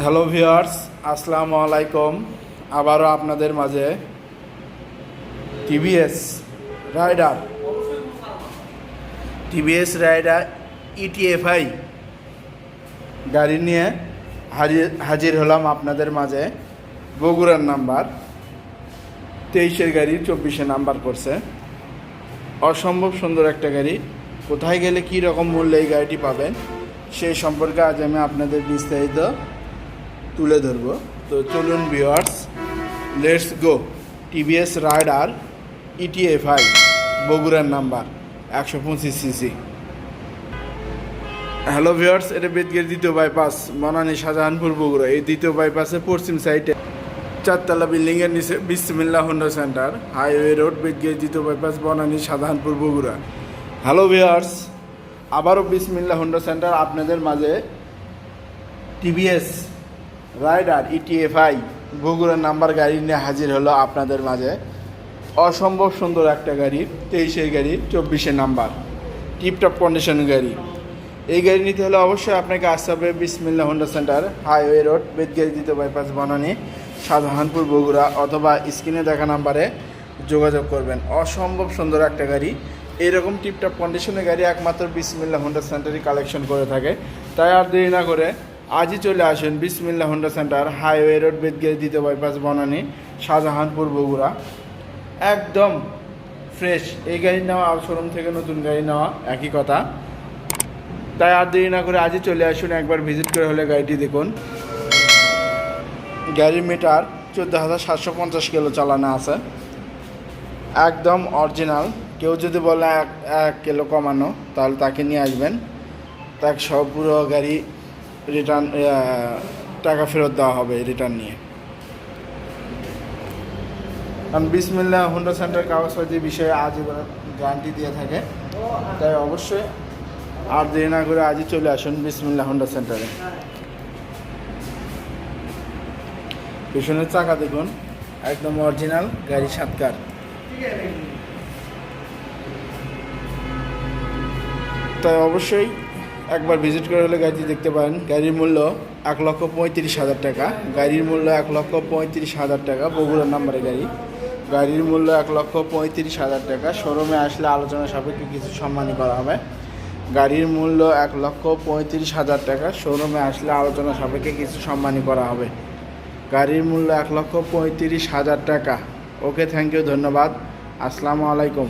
Hello viewers, আসসালামু আলাইকুম। আবারও আপনাদের মাঝে টিভিএস রাইডার ইটিএফআই গাড়ি নিয়ে হাজির হলাম আপনাদের মাঝে। বগুড়ার নাম্বার, 23-এর গাড়ি 24-এ নাম্বার করছে। অসম্ভব সুন্দর একটা গাড়ি। কোথায় গেলে কী রকম মূল্যে এই গাড়িটি পাবেন সেই সম্পর্কে আজ আমি আপনাদের বিস্তারিত তুলে ধরব। তো চলুন viewers, let's go. TVS raider ETFI বগুড়ার নাম্বার 125 সিসি। হ্যালো ভিউয়ার্স, এটা বেদগের দ্বিতীয় বাইপাস, বনানী শাহজাহানপুর বগুড়া। এই দ্বিতীয় বাইপাসে পশ্চিম সাইডে 4তলা বিল্ডিংয়ের নিচে বিসমিল্লাহ হোন্ডা সেন্টার, হাইওয়ে রোড, বেদগের দ্বিতীয় bypass, Banani Shahjahanpur Bogura. Hello viewers, আবারও বিসমিল্লাহ হোন্ডা সেন্টার আপনাদের মাঝে টিভিএস রাইডার ইটিএফআই বগুড়ার নাম্বার গাড়ি নিয়ে হাজির হলো আপনাদের মাঝে। অসম্ভব সুন্দর একটা গাড়ি, 23-এর গাড়ি 24-এ নাম্বার, টিপটপ কন্ডিশনের গাড়ি। এই গাড়ি নিতে হলে অবশ্যই আপনাকে আসতে হবে বিসমিল্লাহ হোন্ডা সেন্টার, হাইওয়ে রোড, বেদগের দ্বিতীয় বাইপাস, বনানী শাহজাহানপুর বগুড়া, অথবা স্ক্রিনে দেখা নাম্বারে যোগাযোগ করবেন। অসম্ভব সুন্দর একটা গাড়ি। এইরকম টিপটপ কন্ডিশনের গাড়ি একমাত্র বিসমিল্লাহ হোন্ডা সেন্টারই কালেকশন করে থাকে। তাই আর দেরি না করে আজই চলে আসেন বিসমিল্লাহ হোন্ডা সেন্টার, হাইওয়ে রোড, বেদগের দ্বিতীয় বাইপাস, বনানী শাহজাহানপুর বগুড়া। একদম ফ্রেশ এই গাড়ি নেওয়া আর শোরুম থেকে নতুন গাড়ি নেওয়া একই কথা। তাই আর দেরি না করে আজই চলে আসুন, একবার ভিজিট করে হলে গাড়িটি দেখুন। গাড়ির মিটার 14,750 কিলো চালানো আছে, একদম অরিজিনাল। কেউ যদি বলে 1 কিলো কমানো, তাহলে তাকে নিয়ে আসবেন, তাকে সব পুরো গাড়ি রিটার্ন টাকা ফেরত দেওয়া হবে রিটার্ন নিয়ে। কারণ বিসমিল্লাহ হোন্ডা সেন্টার কাগজপাতির বিষয়ে আজীবন গ্যারান্টি দিয়ে থাকে। তাই অবশ্যই আর দেরি না করে আজই চলে আসুন বিসমিল্লাহ হোন্ডা সেন্টারে। পিছনের চাকা দেখুন, একদম অরিজিনাল, গাড়ি সাতকার। তাই অবশ্যই একবার ভিজিট করে হলে গাড়িটি দেখতে পারেন। গাড়ির মূল্য 1,35,000 টাকা। গাড়ির মূল্য 1,35,000 টাকা। বগুড়ার নাম্বারে গাড়ি। গাড়ির মূল্য 1,35,000 টাকা। শোরুমে আসলে আলোচনা সাপেক্ষে কিছু সম্মানী করা হবে। গাড়ির মূল্য 1,35,000 টাকা। শোরুমে আসলে আলোচনা সাপেক্ষে কিছু সম্মানী করা হবে। গাড়ির মূল্য 1,35,000 টাকা। ওকে, থ্যাংক ইউ, ধন্যবাদ, আসসালামু আলাইকুম।